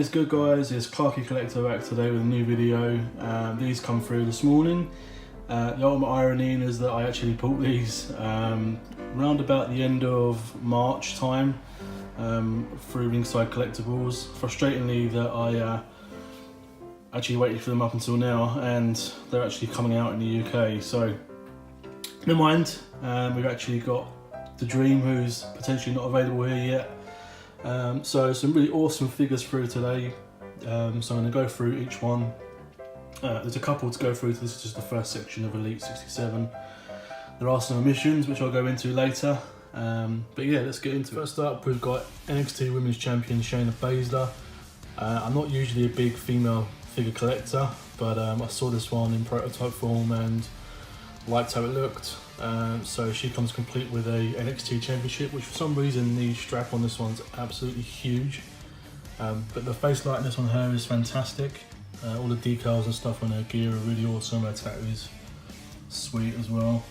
It's good guys, it's ClarkieCollector back today with a new video. These come through this morning. The ultimate irony is that I actually bought these round about the end of March time through RingSide Collectibles. Frustratingly that I actually waited for them up until now, and they're actually coming out in the UK, so never mind. We've actually got the Dream, who's potentially not available here yet. So some really awesome figures through today, so I'm going to go through each one. There's a couple to go through, so this is just the first section of Elite 67. There are some omissions which I'll go into later, but yeah, let's get into it. First up, we've got NXT Women's Champion Shayna Baszler. I'm not usually a big female figure collector, but I saw this one in prototype form and liked how it looked. So she comes complete with a NXT Championship, which for some reason the strap on this one's absolutely huge. But the face likeness on her is fantastic. All the decals and stuff on her gear are really awesome. Her tattoo is sweet as well.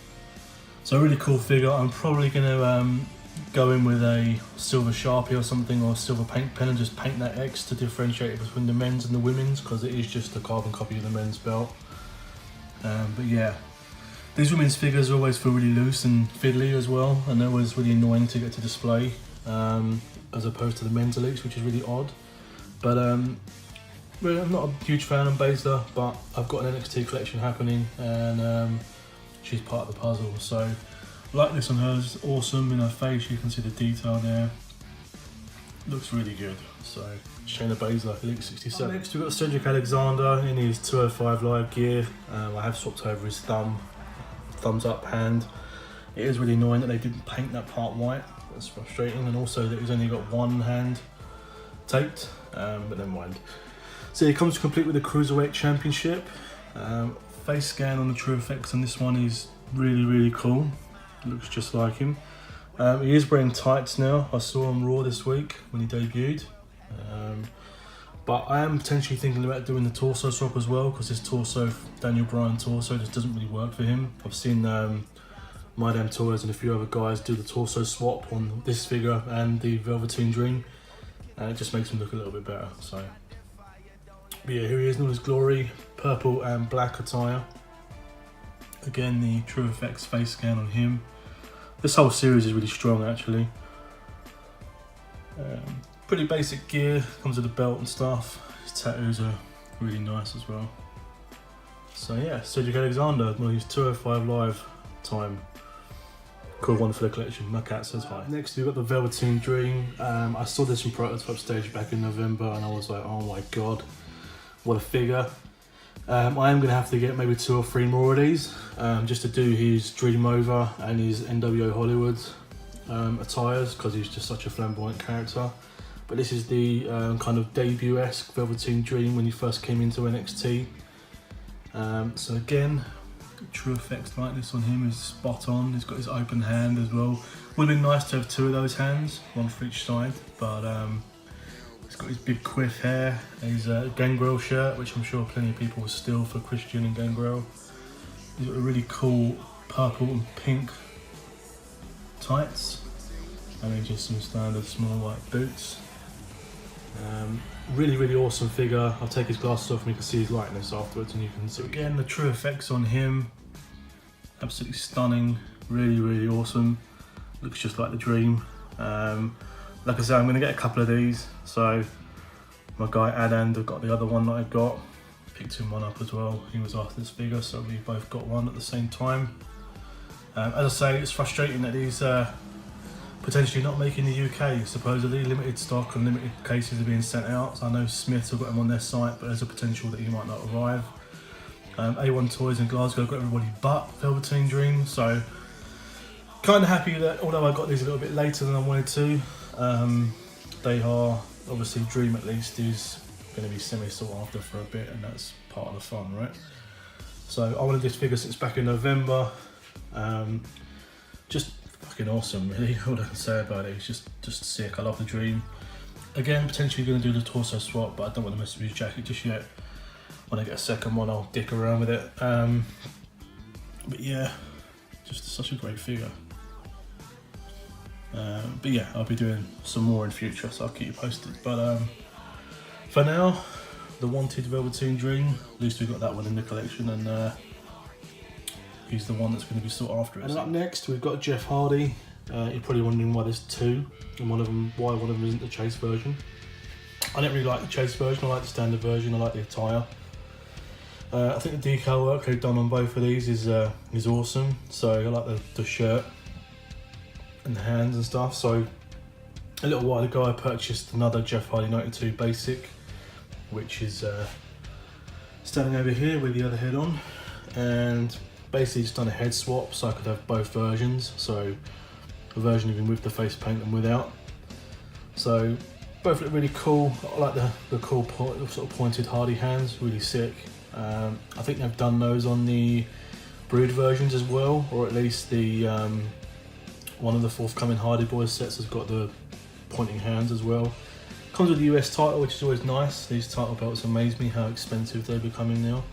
So a really cool figure. I'm probably going to go in with a silver Sharpie or something, or a silver paint pen, and just paint that X to differentiate it between the men's and the women's, because it is just a carbon copy of the men's belt. But yeah. These women's figures always feel really loose and fiddly as well, and they're always really annoying to get to display, as opposed to the men's elites, which is really odd. But really, I'm not a huge fan of Baszler, but I've got an NXT collection happening, and she's part of the puzzle. So I like this on her, it's awesome in her face. You can see the detail there. Looks really good. So Shayna Baszler, Elite 67. Next we've got Cedric Alexander in his 205 Live gear. I have swapped over his thumbs up hand. It is really annoying that they didn't paint that part white. That's frustrating, and also that he's only got one hand taped, but never mind. So he comes complete with the Cruiserweight Championship. Face scan on the True Effects on this one is really cool. Looks just like him. He is wearing tights now. I saw him Raw this week when he debuted. But I am potentially thinking about doing the torso swap as well, because his torso, Daniel Bryan torso, just doesn't really work for him. I've seen My Damn Toys and a few other guys do the torso swap on this figure and the Velveteen Dream, and it just makes him look a little bit better. So, but yeah, here he is in all his glory, purple and black attire. Again, the True Effects face scan on him. This whole series is really strong, actually. Pretty basic gear, comes with a belt and stuff. His tattoos are really nice as well. So yeah, Cedric Alexander, well, he's 205 Live time. Cool one for the collection. My cat says hi. Next we've got the Velveteen Dream. I saw this in prototype stage back in November, and I was like, oh my god, what a figure. I am going to have to get maybe 2 or 3 more of these, just to do his Dream Over and his NWO Hollywood attires, because he's just such a flamboyant character. But this is the kind of debut-esque Velveteen Dream when he first came into NXT. So again, True Effects like this on him is spot on. He's got his open hand as well. Would have been nice to have 2 of those hands, one for each side. But he's got his big quiff hair, his Gangrel shirt, which I'm sure plenty of people will steal for Christian and Gangrel. He's got a really cool purple and pink tights, and then just some standard small white boots. Really awesome figure. I'll take his glasses off and you can see his likeness afterwards, and you can see again the True Effects on him. Absolutely stunning, really awesome. Looks just like the Dream. Like I said, I'm going to get a couple of these. So my guy Adand, I've got the other one that I got. Picked him one up as well. He was after this figure, so we both got one at the same time. As I say, it's frustrating that these potentially not making the UK. Supposedly limited stock and limited cases are being sent out. So I know Smiths have got them on their site, but there's a potential that he might not arrive. A1 Toys in Glasgow got everybody but Velveteen Dream, so kind of happy that although I got these a little bit later than I wanted to, they are obviously Dream at least is going to be semi-sought after for a bit, and that's part of the fun, right? So I wanted this figure since back in November. Just fucking awesome, really. All I can say about it is just sick. I love the Dream. Again, potentially going to do the torso swap, but I don't want to mess with his jacket just yet. When I get a second one, I'll dick around with it. But yeah, just such a great figure. But yeah, I'll be doing some more in future, so I'll keep you posted. But For now, the wanted Velveteen Dream, at least we've got that one in the collection, and he's the one that's going to be sought after. And up next, we've got Jeff Hardy. You're probably wondering why there's two, and why one of them isn't the chase version. I don't really like the chase version, I like the standard version, I like the attire. I think the decal work they've done on both of these is awesome. So I like the shirt and the hands and stuff. So a little while ago I purchased another Jeff Hardy 92 basic, which is standing over here with the other head on, and basically just done a head swap so I could have both versions. So a version even with the face paint and without. So both look really cool. I like the cool sort of pointed Hardy hands, really sick. I think they've done those on the Brood versions as well, or at least the one of the forthcoming Hardy Boys sets has got the pointing hands as well. Comes with the US title, which is always nice. These title belts amaze me how expensive they're becoming now.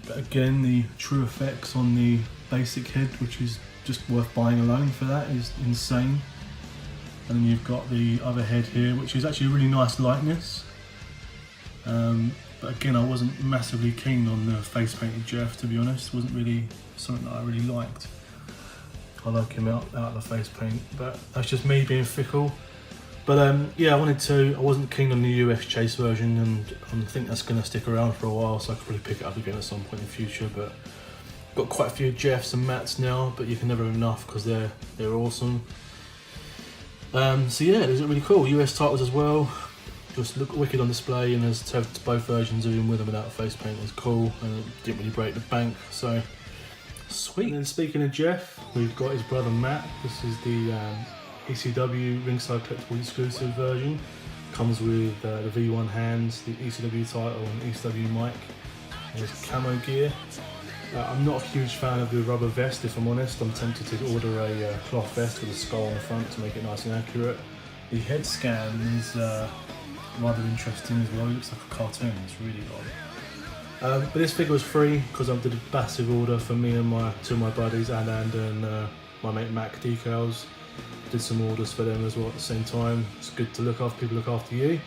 But again, the true effects on the basic head, which is just worth buying alone for that, is insane. And then you've got the other head here, which is actually a really nice likeness. But again, I wasn't massively keen on the face painted Jeff, to be honest. It wasn't really something that I really liked. I like him out of the face paint, but that's just me being fickle. But yeah, I wasn't keen on the US chase version, and I think that's going to stick around for a while, so I could probably pick it up again at some point in the future. But got quite a few Jeffs and Matts now, but you can never have enough because they're awesome. So yeah, these are really cool. US titles as well. Just look wicked on display, and to have both versions of him with and without face paint is cool, and it didn't really break the bank, so sweet. And then speaking of Jeff, we've got his brother Matt. This is the ECW RingSide Collectibles exclusive version. Comes with the V1 hands, the ECW title and ECW mic. There's camo gear. I'm not a huge fan of the rubber vest, if I'm honest. I'm tempted to order a cloth vest with a skull on the front to make it nice and accurate. The head scan is rather interesting as well. It looks like a cartoon, it's really odd. But this figure was free because I did a massive order for me and two of my buddies, and my mate Mac decals. Did some orders for them as well at the same time. It's good to people look after you.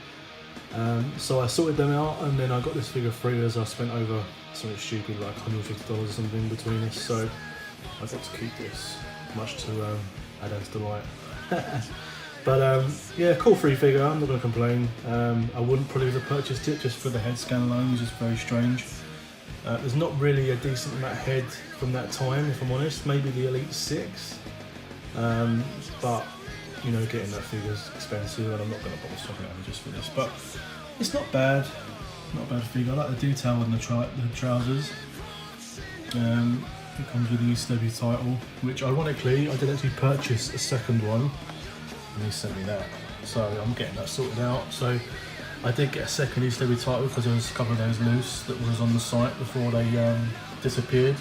So I sorted them out, and then I got this figure free as I spent over something stupid like $150 or something between us. So I got to keep this, much to Adam's delight. But yeah, cool free figure, I'm not going to complain. I wouldn't probably have purchased it just for the head scan alone, which is very strange. There's not really a decent amount of head from that time, if I'm honest, maybe the Elite 6. But, you know, getting that figure's expensive, and I'm not going to bother stocking it just for this. But it's not bad, not a bad figure. I like the detail on the trousers. It comes with the ECW title, which ironically I did actually purchase a second one, and he sent me that, so I'm getting that sorted out. So I did get a second ECW title because there was a couple of those loose that was on the site before they disappeared,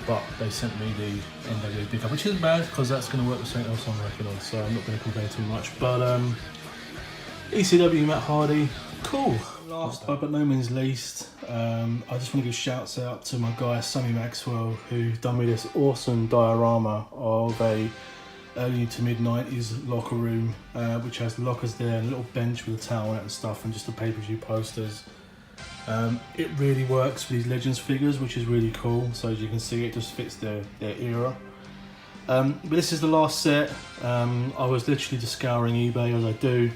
but they sent me the NWA pickup, which isn't bad because that's going to work with something else I'm working on, so I'm not going to complain too much. But ECW Matt Hardy, cool. Last but no means least, I just want to give shouts out to my guy Sammy Maxwell, who done me this awesome diorama of a early to mid 90s locker room, which has lockers there and a little bench with a towel on it and stuff, and just the pay-per-view posters. It really works for these Legends figures, which is really cool. So as you can see, it just fits their era. But this is the last set. I was literally just scouring eBay as I do,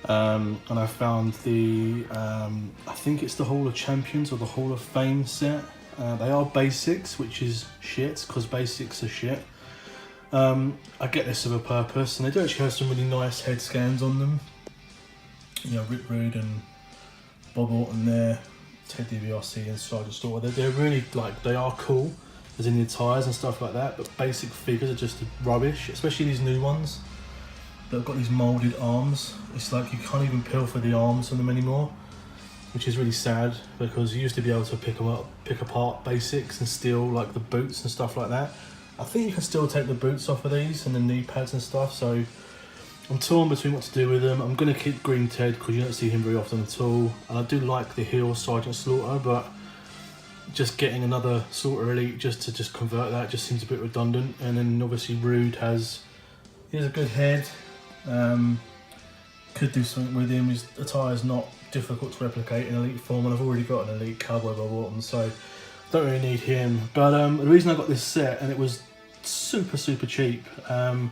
and I found the I think it's the Hall of Champions or the Hall of Fame set. They are basics, which is shit because basics are shit. I get this of a purpose, and they do actually have some really nice head scans on them. You know, Rick Rude and Bob Orton there, Ted DiBiase and Sergeant Slaughter. They're really, like, they are cool, as in the attires and stuff like that, but basic figures are just rubbish, especially these new ones that have got these moulded arms. It's like you can't even peel for the arms on them anymore, which is really sad, because you used to be able to pick apart basics and steal like the boots and stuff like that. I think you can still take the boots off of these and the knee pads and stuff, so I'm torn between what to do with them. I'm going to keep Green Ted because you don't see him very often at all, and I do like the heel Sergeant Slaughter, but just getting another Slaughter Elite just to convert that just seems a bit redundant. And then obviously Rude he has a good head. could do something with him. His attire is not difficult to replicate in elite form, and I've already got an elite cowboy by Wharton, so don't really need him. But the reason I got this set, and it was super cheap, I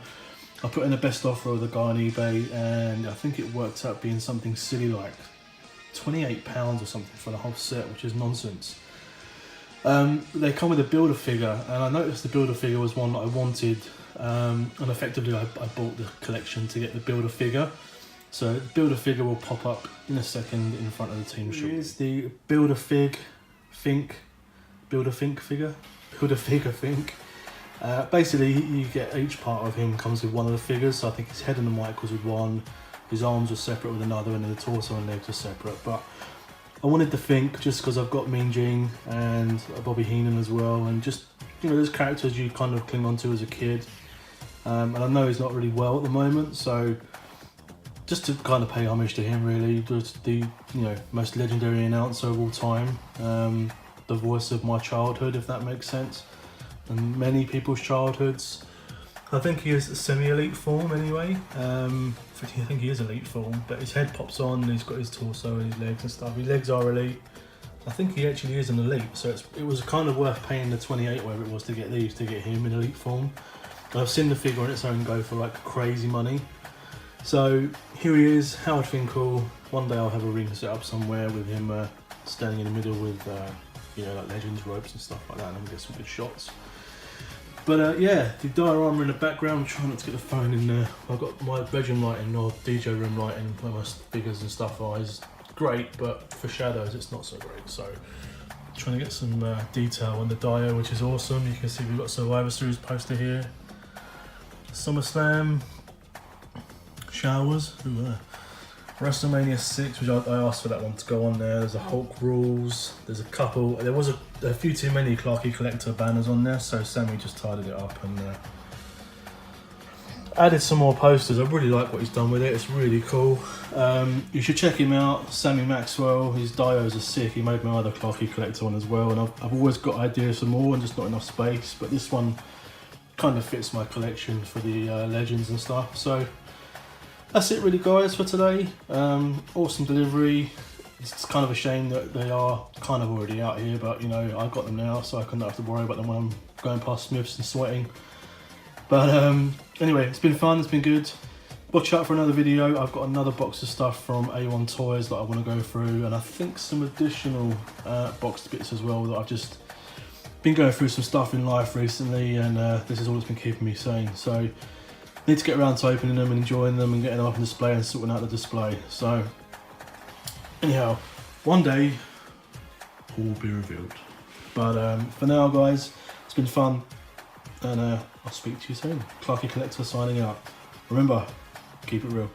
put in the best offer of the guy on eBay, and I think it worked out being something silly like £28 or something for the whole set, which is nonsense. They come with a builder figure, and I noticed the builder figure was one that I wanted, and effectively I bought the collection to get the builder figure. So the builder figure will pop up in a second in front of the team shop. Here's the builder figure. Basically, you get each part of him comes with one of the figures. So I think his head and the mic was with one, his arms were separate with another, and then the torso and legs are separate. But I wanted the Fink just because I've got Mean Gene and Bobby Heenan as well, and just, you know, those characters you kind of cling on to as a kid. And I know he's not really well at the moment, so just to kind of pay homage to him, really, just the, you know, most legendary announcer of all time, the voice of my childhood, if that makes sense, and many people's childhoods. I think he is semi-elite form anyway. I think he is elite form, but his head pops on, and he's got his torso and his legs and stuff. His legs are elite. I think he actually is an elite, so it was kind of worth paying the 28, whatever it was, to get these, to get him in elite form. And I've seen the figure on its own go for like crazy money. So here he is, Howard Finkel. One day I'll have a ring set up somewhere with him standing in the middle with you know, like Legends ropes and stuff like that, and I'm gonna get some good shots. But yeah, the diorama in the background, I'm trying not to get the phone in there. I've got my bedroom lighting or DJ room lighting where my figures and stuff are, is great, but for shadows it's not so great. So trying to get some detail on the dio, which is awesome. You can see we've got Survivor Series poster here, SummerSlam, showers, WrestleMania 6, which I asked for that one to go on there. There's a Hulk rules. There's a couple. There was a few too many ClarkieCollector banners on there, so Sammy just tidied it up and added some more posters. I really like what he's done with it. It's really cool. You should check him out, Sammy Maxwell. His dios are sick. He made my other ClarkieCollector one as well, and I've always got ideas for more and just not enough space. But this one kind of fits my collection for the legends and stuff. So that's it really, guys, for today. Awesome delivery. It's kind of a shame that they are kind of already out here, but you know, I got them now, so I don't have to worry about them when I'm going past Smiths and sweating. But anyway, it's been fun, it's been good. Watch out for another video. I've got another box of stuff from A1 Toys that I want to go through, and I think some additional boxed bits as well that I've just been going through some stuff in life recently, and this is all that's been keeping me sane. So need to get around to opening them and enjoying them and getting them up on display and sorting out the display. So anyhow, one day all will be revealed. But for now, guys, it's been fun, and I'll speak to you soon. ClarkieCollector signing out. Remember, keep it real.